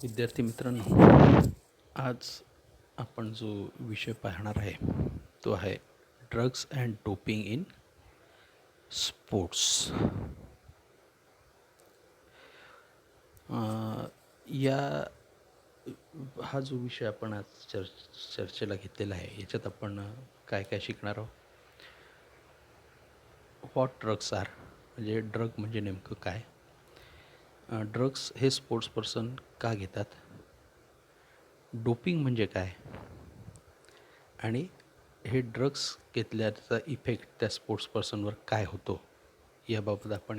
विद्यार्थी मित्रांनो, आज आपण जो विषय पाहणार आहे तो आहे drugs and doping in sports. या हा जो विषय आपण आज चर्चेला घेतलेला आहे याच्यात आपण काय काय शिकणार आहोत. व्हॉट ड्रग्स आर, म्हणजे ड्रग म्हणजे नेमकं काय, ड्रग्स हे स्पोर्ट्स पर्सन का घेतात, डोपिंग म्हणजे काय, आणि हे ड्रग्स घेतल्याचा इफेक्ट त्या स्पोर्ट्स पर्सनवर काय होतो याबाबत आपण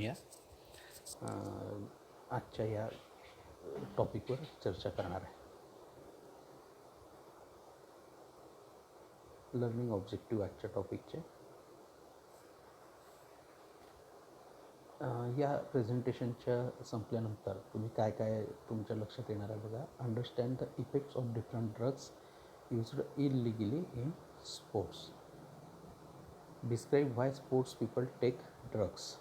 आजच्या या टॉपिकवर चर्चा करणार आहे. लर्निंग ऑब्जेक्टिव्ह आजच्या टॉपिकचे या प्रेझेंटेशनच्या संपल्यानंतर तुम्ही काय काय तुमच्या लक्षात येणार आहे बघा. Understand the effects of different drugs used illegally in sports. Describe why sports people take drugs.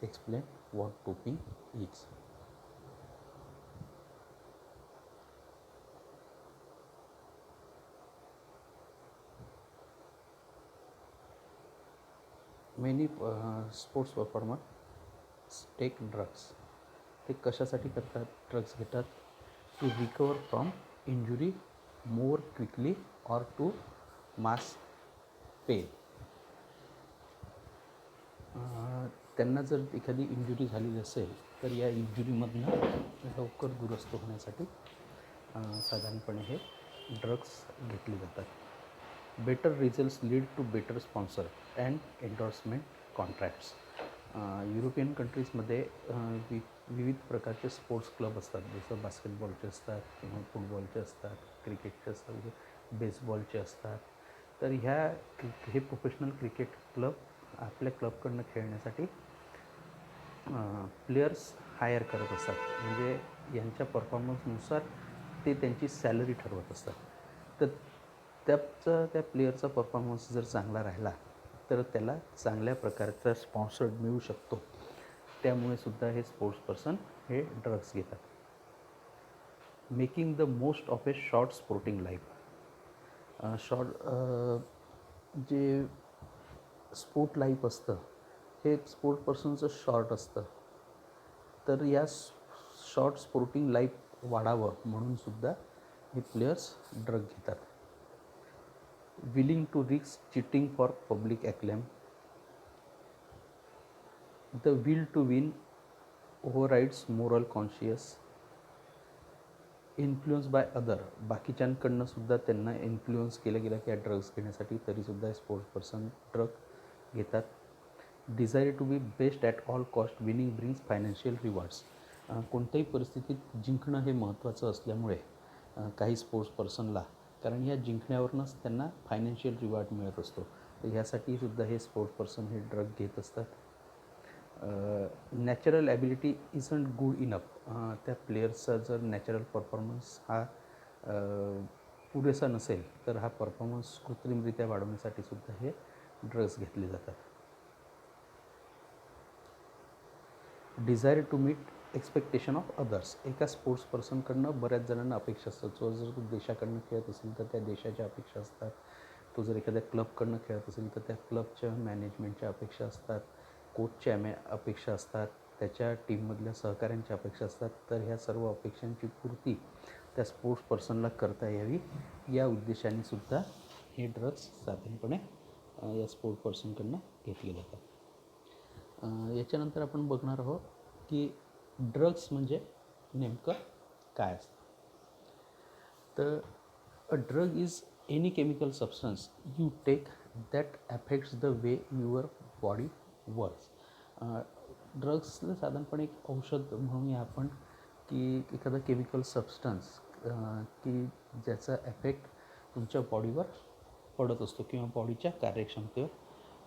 Explain what doping is. Many sports performer take drugs. ते कशासाठी करतात, ड्रग्स घेतात? To recover from injury more quickly or to mask pain. त्यांना जर एखादी injury झालेली असेल तर या इंजुरीमधनं लवकर दुरुस्त होण्यासाठी साधारणपणे हे ड्रग्स घेतले जातात. Better results lead to better sponsor and endorsement contracts. European कंट्रीजमध्ये विविध प्रकारचे स्पोर्ट्स क्लब असतात, जसं बास्केटबॉलचे असतात किंवा फुटबॉलचे असतात, क्रिकेटचे असतात, बेसबॉलचे असतात. तर हे प्रोफेशनल क्रिकेट क्लब आपल्या क्लबकडनं खेळण्यासाठी प्लेयर्स हायर करत असतात. म्हणजे यांच्या परफॉर्मन्सनुसार ते त्यांची सॅलरी ठरवत असतात. तर त्या प्लेयरचा परफॉर्मन्स जर चांगला राहिला तर त्याला चांगल्या प्रकारचा स्पॉन्सर मिळू शकतो. त्यामुळे सुद्धा हे स्पोर्ट्स पर्सन हे ड्रग्स घेतात. Making the most of A short sporting life. जे स्पोर्ट लाईफ असतं हे स्पोर्ट पर्सनचं शॉर्ट असतं. तर या शॉर्ट स्पोर्टिंग लाईफ वाढावं म्हणून सुद्धा हे प्लेयर्स ड्रग घेतात. Willing to risk cheating for public acclaim. The will to win overrides moral conscious. Influence by other. बाकीच्यांकडनं सुद्धा त्यांना इन्फ्लुअन्स केलं गेलं की या ड्रग्स घेण्यासाठी, तरीसुद्धा स्पोर्ट्स पर्सन ड्रग घेतात. Desire to be best at all cost. Winning brings financial rewards. कोणत्याही परिस्थितीत जिंकणं हे महत्त्वाचं असल्यामुळे काही स्पोर्ट्स पर्सनला, कारण या जिंकण्यावरूनच त्यांना फायनान्शियल रिवॉर्ड मिळत असतो, तर ह्यासाठी सुद्धा हे स्पोर्ट्स पर्सन हे ड्रग घेत असतात. Natural ability isn't good enough. त्या प्लेयर्सचा जर नॅचरल परफॉर्मन्स हा पुरेसा नसेल तर हा परफॉर्मन्स कृत्रिमरित्या वाढवण्यासाठी सुद्धा हे ड्रग्स घेतले जातात. Desire to meet expectation of others. एका स्पोर्ट्स पर्सनकडनं बऱ्याच जणांना अपेक्षा असतात. जो जर तो देशाकडनं खेळत असेल तर त्या देशाच्या अपेक्षा असतात. तो जर एखाद्या क्लबकडनं खेळत असेल तर त्या क्लबच्या मॅनेजमेंटच्या अपेक्षा असतात, कोचच्या अपेक्षा असतात, त्याच्या टीममधल्या सहकाऱ्यांच्या अपेक्षा असतात. तर ह्या सर्व अपेक्षांची पूर्ती त्या स्पोर्ट्स पर्सनला करता यावी या उद्देशाने सुद्धा हे ड्रग्स साधारणपणे या स्पोर्ट्स पर्सनकडनं घेतले जातात. याच्यानंतर आपण बघणार आहोत की ड्रग्स म्हणजे नेमकं काय असतं. तर a drug is any chemical substance you take that affects the way your body works. ड्रग्सला साधारणपणे एक औषध म्हणूया आपण, की एखादा केमिकल सबस्टन्स की ज्याचा इफेक्ट तुमच्या बॉडीवर पडत असतो किंवा बॉडीच्या कार्यक्षमतेवर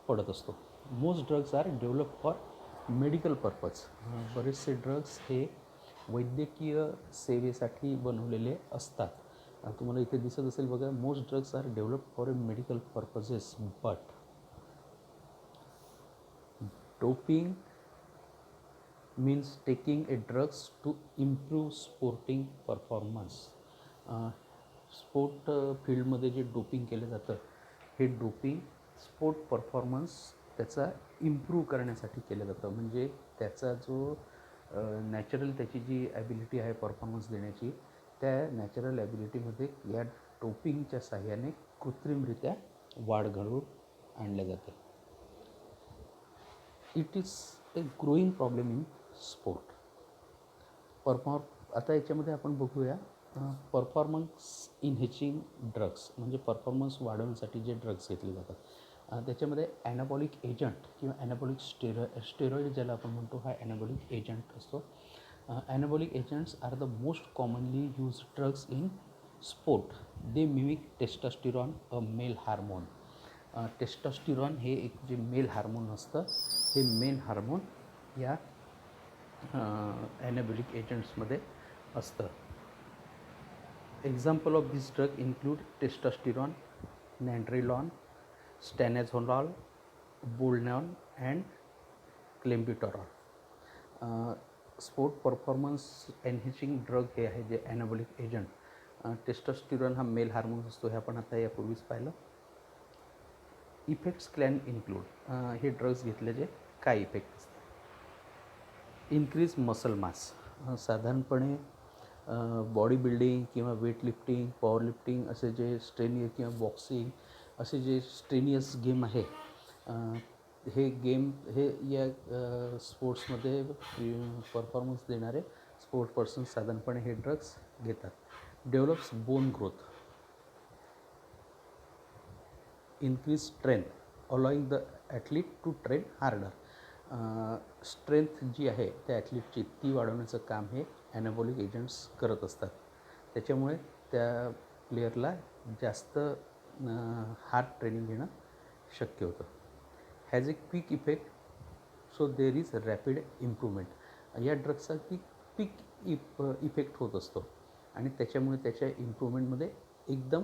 पडत असतो. Most drugs are develop for medical purpose. बरेचसे ड्रग्स हे वैद्यकीय सेवेसाठी बनवलेले असतात. तुम्हाला इथे दिसत असेल बघा, most drugs are develop for a medical purposes but doping means taking a drugs to improve sporting performance. Sport फील्डमध्ये जे डोपिंग केलं जातं हे डोपिंग स्पोर्ट परफॉर्मन्स त्याचा इम्प्रूव्ह करण्यासाठी केलं जातं. म्हणजे त्याचा जो नॅचरल त्याची जी ॲबिलिटी आहे परफॉर्मन्स देण्याची, त्या नॅचरल ॲबिलिटीमध्ये या डोपिंगच्या साहाय्याने कृत्रिमरित्या वाढ घडवून आणल्या जाते. It is a growing problem in sport. आता याच्यामध्ये आपण बघूया परफॉर्मन्स इनहेचिंग ड्रग्स, म्हणजे परफॉर्मन्स वाढवण्यासाठी जे ड्रग्स घेतले जातात. त्याच्यामध्ये ॲनाबॉलिक एजंट किंवा ॲनाबॉलिक स्टेरॉइड ज्याला आपण म्हणतो, हा ॲनाबॉलिक एजंट असतो. Anabolic agents are the most commonly use drugs in sport. They mimic testosterone, a male hormone. Testosterone हे एक जे मेल हार्मोन असतं, हे मेन हार्मोन या ॲनाबॉलिक एजंट्समध्ये असतं. Example of this drug include testosterone, nandrolone, stanozolol, boldenone and clenbuterol. Sport performance enhancing drug हे आहे जे ॲनाबॉलिक एजंट. टेस्टोस्टेरॉन हा मेल हार्मोन असतो, हे आपण आता यापूर्वीच पाहिलं. इफेक्ट्स कॅन इन्क्लूड, हे ड्रग्स घेतल्याचे काय इफेक्ट असतात. Increase muscle mass. साधारणपणे बॉडी बिल्डिंग किंवा वेट लिफ्टिंग, पॉवर लिफ्टिंग असे जे स्ट्रेनियस किंवा बॉक्सिंग असे जे स्ट्रेनियस गेम आहे, हे गेम हे या स्पोर्ट्समध्ये परफॉर्मन्स देणारे स्पोर्ट पर्सन साधारणपणे हे ड्रग्स घेतात. Develops bone growth. Increase strength allowing the athlete to train harder. Strength जी आहे त्या ॲथलीटची ती वाढवण्याचं काम हे ॲनाबॉलिक एजंट्स करत असतात. त्याच्यामुळे त्या प्लेयरला जास्त हार्ड ट्रेनिंग घेणं शक्य होतं. Has a quick effect, so there is rapid improvement. या ड्रग्सचा क्विक इफेक्ट होत असतो आणि त्याच्यामुळे त्याच्या इम्प्रूव्हमेंटमध्ये एकदम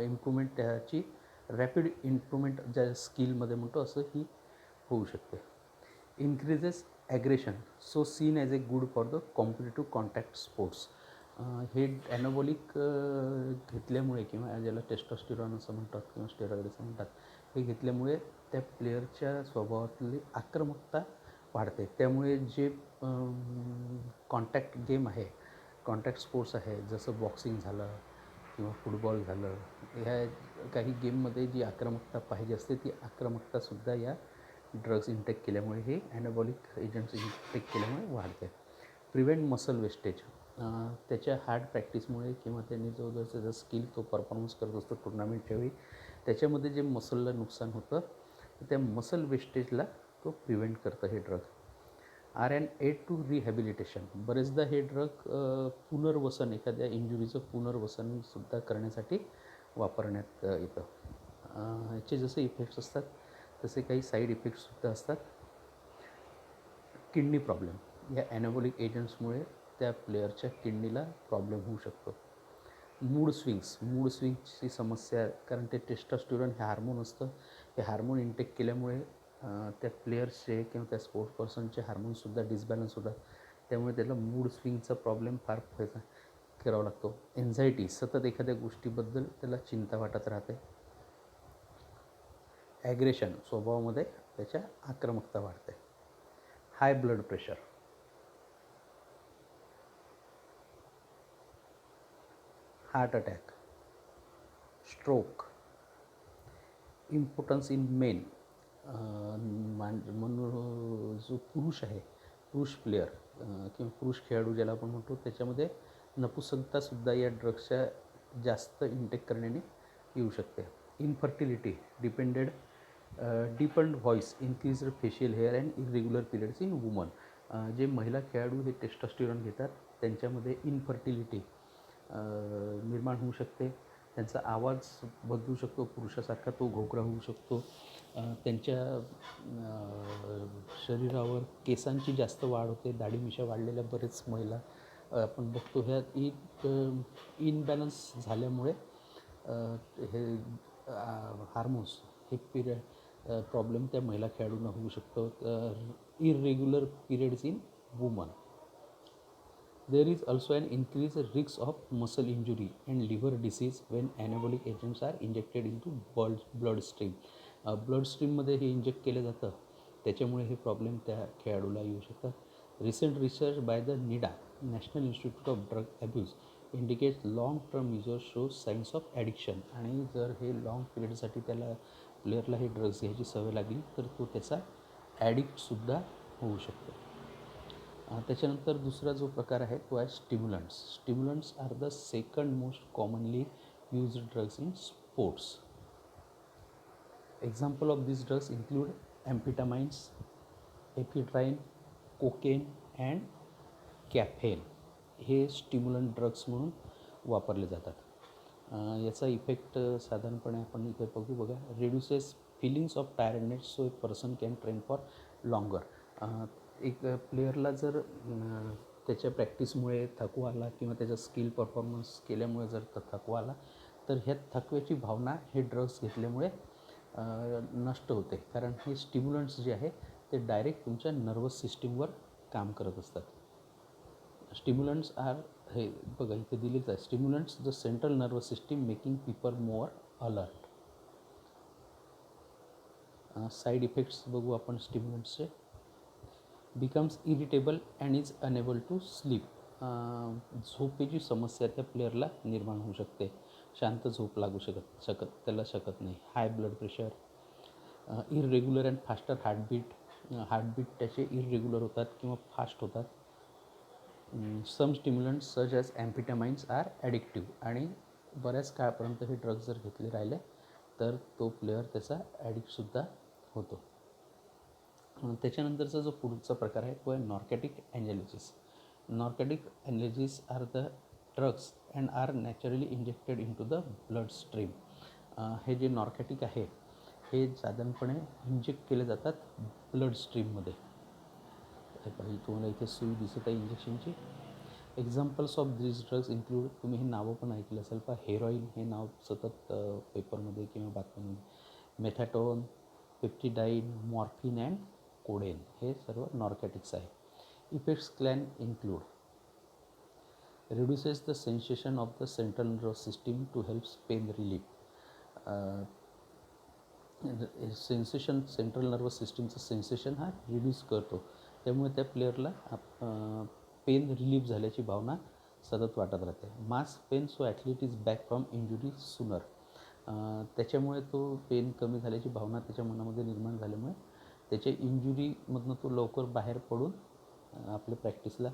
इम्प्रूव्हमेंट, त्याची रॅपिड इम्प्रूव्हमेंट ज्या स्किलमध्ये म्हणतो असं ही होऊ शकते. Increases aggression, so seen as a good for the competitive contact sports. हे ॲनाबॉलिक घेतल्यामुळे किंवा ज्याला टेस्टोस्टेरॉन असं म्हणतात किंवा स्टेरॉइड असं म्हणतात, हे घेतल्यामुळे त्या प्लेयरच्या स्वभावातली आक्रमकता वाढते. त्यामुळे जे कॉन्टॅक्ट गेम आहे, कॉन्टॅक्ट स्पोर्ट्स आहे, जसं बॉक्सिंग झालं किंवा फुटबॉल झालं, ह्या काही गेममध्ये जी आक्रमकता पाहिजे असते ती आक्रमकतासुद्धा या ड्रग्स इंटेक केल्यामुळे, हे ॲनाबॉलिक एजंट्स इंटेक केल्यामुळे वाढते. Prevent muscle wastage. त्याच्या हार्ड प्रॅक्टिसमुळे किंवा त्यांनी जो त्याचा स्किल तो परफॉर्मन्स करत असतो टुर्नामेंटच्या वेळी, त्याच्यामध्ये जे मसलला नुकसान होतं त्या मसल वेस्टेजला तो प्रिव्हेंट करतं हे drug. Are and aid to rehabilitation. बरेचदा हे ड्रग पुनर्वसन, एखाद्या इंजुरीचं पुनर्वसनसुद्धा करण्यासाठी वापरण्यात येतं. ह्याचे जसे इफेक्ट्स असतात तसे काही साईड इफेक्ट्ससुद्धा असतात. Kidney problem. या ॲनाबॉलिक एजंट्समुळे त्या प्लेयरच्या किडनीला प्रॉब्लेम होऊ शकतो. मूड स्विंग्सची समस्या, कारण ते टेस्टोस्टेरॉन हे हार्मोन असतं, हे हार्मोन इंटेक केल्यामुळे त्या प्लेयर्सचे किंवा त्या स्पोर्ट्स पर्सनचे हार्मोन्ससुद्धा डिसबॅलन्स होतात. त्यामुळे त्याला मूड स्विंगचा प्रॉब्लेम फार करावा लागतो. एन्झायटी, सतत एखाद्या गोष्टीबद्दल त्याला चिंता वाटत राहते. ॲग्रेशन, स्वभावामध्ये त्याच्या आक्रमकता वाढते. हाय blood pressure, heart attack, stroke, importance in main. म्हणून जो पुरुष आहे, पुरुष प्लेयर किंवा पुरुष खेळाडू ज्याला आपण म्हणतो, त्याच्यामध्ये नपुसकतासुद्धा या ड्रग्सच्या जास्त इंटेक करण्याने येऊ शकते. Infertility, deepened voice, increased facial hair and irregular periods in woman. जे महिला खेळाडू हे टेस्टोस्टेरॉन घेतात त्यांच्यामध्ये इनफर्टिलिटी निर्माण होऊ शकते. त्यांचा आवाज बदलू शकतो, पुरुषासारखा तो घोगरा होऊ शकतो. त्यांच्या शरीरावर केसांची जास्त वाढ होते, दाढी मिशा वाढलेल्या बरेच महिला आपण बघतो. ह्या इनबॅलन्स झाल्यामुळे हे हार्मोन्स हे प्रॉब्लेम त्या महिला खेळाडूंना होऊ शकतो. Irregular periods in woman. There is also an increased risk of muscle injury and liver disease when anabolic agents are injected into bloodstream. ब्लडस्ट्रीममध्ये हे इंजेक्ट केलं जातं, त्याच्यामुळे हे प्रॉब्लेम त्या खेळाडूला येऊ शकतात. Recent research by the निडा national institute of drug abuse indicates long term user shows science of addiction. आणि जर हे लॉंग पिरियडसाठी त्याला प्लेअरला हे ड्रग्स घ्यायची सवय लागली तर तो त्याचा ॲडिक्टसुद्धा होऊ शकतो. त्याच्यानंतर दुसरा जो प्रकार आहे तो आहे stimulants. Stimulants are the second most commonly used drugs in sports. Example of this drugs include amphetamines, ephedrine, cocaine and caffeine. हे स्टिम्युलंट ड्रग्स म्हणून वापरले जातात. याचा इफेक्ट साधारणपणे आपण इथे बघू. बघा, reduces feelings of tiredness so a person can train for longer. एक प्लेअरला जर त्याच्या प्रॅक्टिसमुळे थकवा आला किंवा त्याचा स्किल परफॉर्मन्स केल्यामुळे जर थकवा आला तर ह्या थकव्याची भावना हे ड्रग्स घेतल्यामुळे नष्ट होते. कारण हे स्टिम्युलंट्स जे आहे ते डायरेक्ट तुमच्या नर्वस सिस्टीमवर काम करत असतात. स्टिम्युलंट्स आर, हे बघा इथे दिलेच आहे, stimulants the central nervous system making people more alert. Side effects बघू आपण स्टिम्युलंट्सचे. Becomes irritable and is unable to sleep. झोपेची समस्या त्या प्लेअरला निर्माण होऊ शकते. शांत झोप लागू त्याला शकत नाही. High blood pressure, irregular and faster heartbeat त्याचे इररेग्युलर होतात किंवा फास्ट होतात. Some stimulants such as amphetamines are addictive. आणि बऱ्याच काळापर्यंत हे ड्रग्ज जर घेतले राहिले तर तो प्लेअर त्याचा ॲडिक्टसुद्धा होतो. त्याच्यानंतरचा जो पुढचा प्रकार आहे तो आहे narcotic analgesics. Narcotic analgesics are the drugs and are naturally injected into the blood stream. हे जे नॉर्कॅटिक आहे हे साधारणपणे इंजेक्ट केले जातात ब्लड स्ट्रीममध्ये. तुम्हाला इथे सुई दिसत आहे इंजेक्शनची. Examples of this drugs include, तुम्ही हे नावं पण ऐकलं असेल पहा, हेरोईन हे नाव सतत पेपरमध्ये किंवा बातम्यांमध्ये, methadone, pethidine, morphine and codeine. हे सर्व नॉर्कॅटिक्स आहे. Effects can include reduces the sensation of the central nervous system to helps pain relief. Sensation, central nervous सिस्टीमचं सेन्सेशन हा रिड्यूस करतो. त्यामुळे त्या प्लेअरला पेन रिलीफ झाल्याची भावना सतत वाटत राहते. Mask pain so athlete is back from injury sooner. त्याच्यामुळे तो पेन कमी झाल्याची भावना त्याच्या मनामध्ये निर्माण झाल्यामुळे त्याच्या इंजुरीमधनं तो लवकर बाहेर पडून आपल्या प्रॅक्टिसला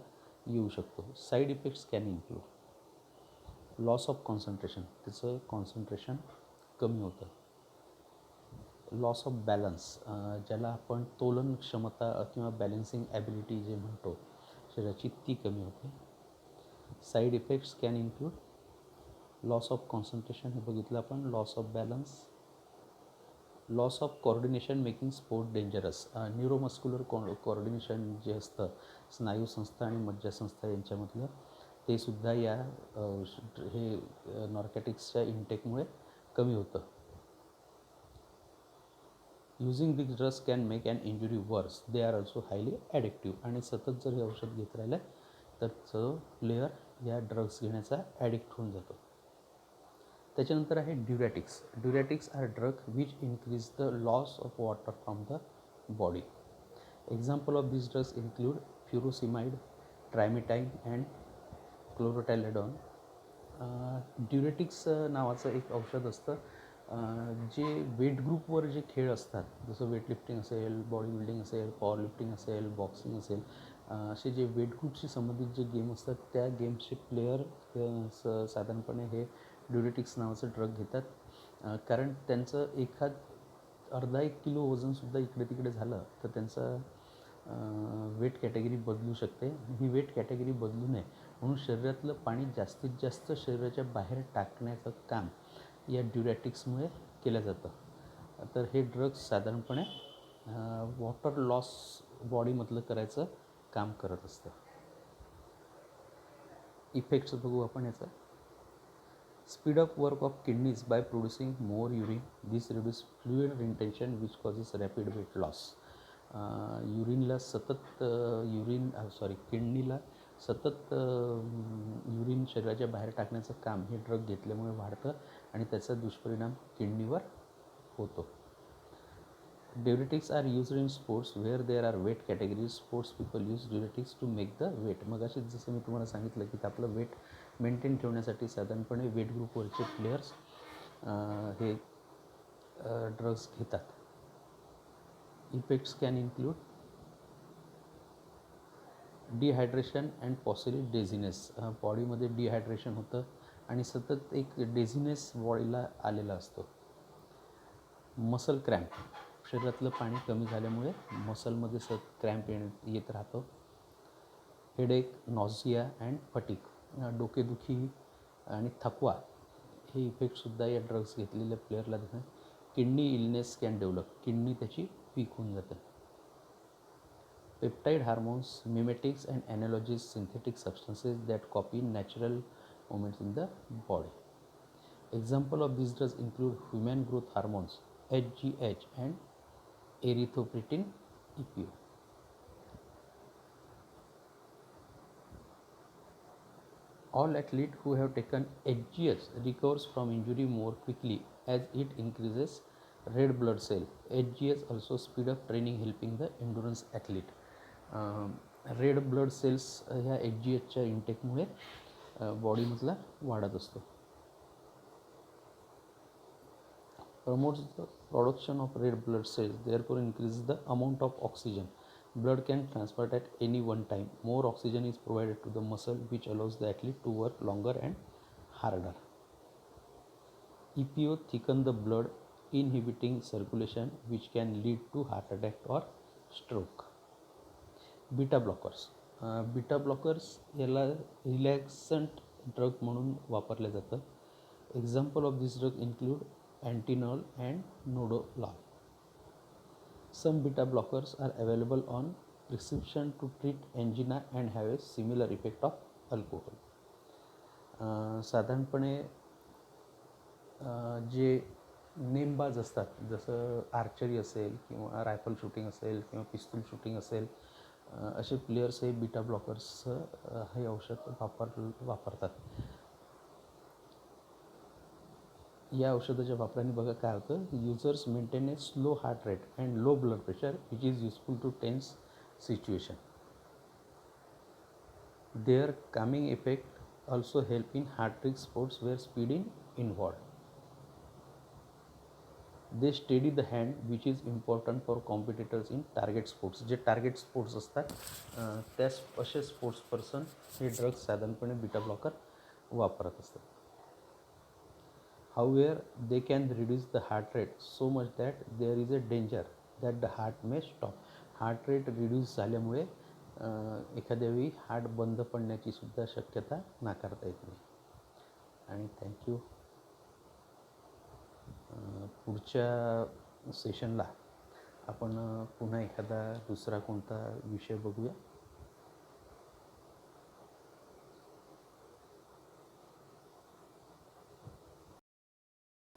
येऊ शकतो. Side effects can include loss of concentration, त्याचं कॉन्सन्ट्रेशन कमी होतं. लॉस ऑफ बॅलन्स, ज्याला आपण तोलन क्षमता किंवा बॅलन्सिंग ॲबिलिटी जे म्हणतो शरीराची, ती कमी होते. Side effects can include loss of concentration, हे बघितलं आपण, loss of balance, loss of coordination making sport dangerous. Neuromuscular coordination जे असतं स्नायूसंस्था आणि मज्जासंस्था यांच्यामधलं, ते सुद्धा या हे नॉर्कॅटिक्सच्या इंटेकमुळे कमी होतं. Using this drugs can make an injury worse. They are also highly addictive. आणि सतत जर हे औषध घेत राहिलं तर तो प्लेअर या ड्रग्स घेण्याचा ॲडिक्ट होऊन जातो. त्याच्यानंतर आहे diuretics. Diuretics are drug which increase the loss of water from the body. Example of this drugs include furosemide, triamterene and chlorthalidone. Diuretics नावाचं एक औषध असतं जे वेट ग्रुपवर जे खेळ असतात, जसं वेटलिफ्टिंग असेल, बॉडी बिल्डिंग असेल, पॉवर लिफ्टिंग असेल, बॉक्सिंग असेल, असे जे वेट ग्रुपशी संबंधित जे गेम असतात त्या गेम्सचे प्लेयर साधारणपणे हे ड्युरेटिक्स नावाचं ड्रग घेतात. कारण त्यांचं अर्धा एक किलो वजनसुद्धा इकडे तिकडे झालं तर त्यांचं वेट कॅटेगरी बदलू शकते. ही वेट कॅटेगरी बदलू नये म्हणून शरीरातलं पाणी जास्तीत जास्त शरीराच्या बाहेर टाकण्याचं काम या ड्युरॅटिक्समुळे केलं जातं. तर हे ड्रग्स साधारणपणे वॉटर लॉस बॉडीमधलं करायचं काम करत असतं. इफेक्ट्स बघू आपण याचा. Speed up work of kidneys by producing more urine. This reduce fluid retention which causes rapid weight loss. युरिनला सतत किडनीला सतत युरिन शरीराच्या बाहेर टाकण्याचं काम हे ड्रग घेतल्यामुळे वाढतं आणि त्याचा दुष्परिणाम किडनीवर होतो. Diuretics are used in sports where there are weight categories. Sports people use diuretics to make the weight. मग अशीच जसं मी तुम्हाला सांगितलं की आपलं वेट मेंटेन ठेवण्यासाठी साधारणपणे वेट ग्रुपवरचे प्लेयर्स हे ड्रग्स घेतात. Effects can include dehydration and possibly dizziness. बॉडीमध्ये डिहायड्रेशन होतं आणि सतत एक डेझिनेस बॉडीला आलेला असतो. मसल क्रॅम्प, शरीरातलं पाणी कमी झाल्यामुळे मसलमध्ये क्रॅम्प येत राहतो. हेडेक, नॉझिया अँड फटीक, डोकेदुखी आणि थकवा हे इफेक्टसुद्धा या ड्रग्स घेतलेल्या प्लेयरला देतात. Kidney illness can develop, kidney त्याची वीक होऊन जाते. Peptide hormones, mimetics and analogues, synthetic substances that copy natural moments in the body. Example of this drugs include human growth hormones HGH and erythropoietin EPO. All athletes who have taken HGH recovers from injury more quickly as it increases red blood cell. HGH also speed up training, helping the endurance athlete. Red blood cells ह्या HGHच्या इंटेकमुळे बॉडीमधला वाढत असतो. Promotes the production of red blood cells, therefore increases the amount of oxygen blood can transport at any one time. More oxygen is provided to the muscle, which allows the athlete to work longer and harder. EPO thicken the blood, inhibiting circulation, which can lead to heart attack or stroke. Beta blockers. Beta blockers याला रिलॅक्संट drug म्हणून वापरले जातं. Example of this drug include Antinol and Nodolol. Some beta blockers are available on prescription to treat angina and have a similar effect of alcohol. साधारणपणे जे नेमबाज असतात, जसं archery असेल किंवा रायफल शूटिंग असेल किंवा पिस्तूल शूटिंग असेल, असे प्लेयर्स हे बीटा ब्लॉकर्स हे औषध वापरतात. या औषधाच्या वापराने बघा काय होतं, users maintain a slow heart rate and low blood pressure which is useful to tense situation. There calming effect also help in heart trick sports where speed involve. They steady the hand which is important for competitors in target sports. जे target sports असतात त्या असे sports person हे drugs साधारणपणे beta blocker वापरत असतात. However, they can reduce the heart rate so much that there is a danger that the heart may stop. Heart rate reduce झाल्यामुळे एखाद्या वेळी हार्ट बंद पडण्याची सुद्धा शक्यता नाकारता येत नाही. आणि थँक्यू. पुढच्या सेशनला आपण पुन्हा एखादा दुसरा कोणता विषय बघूया.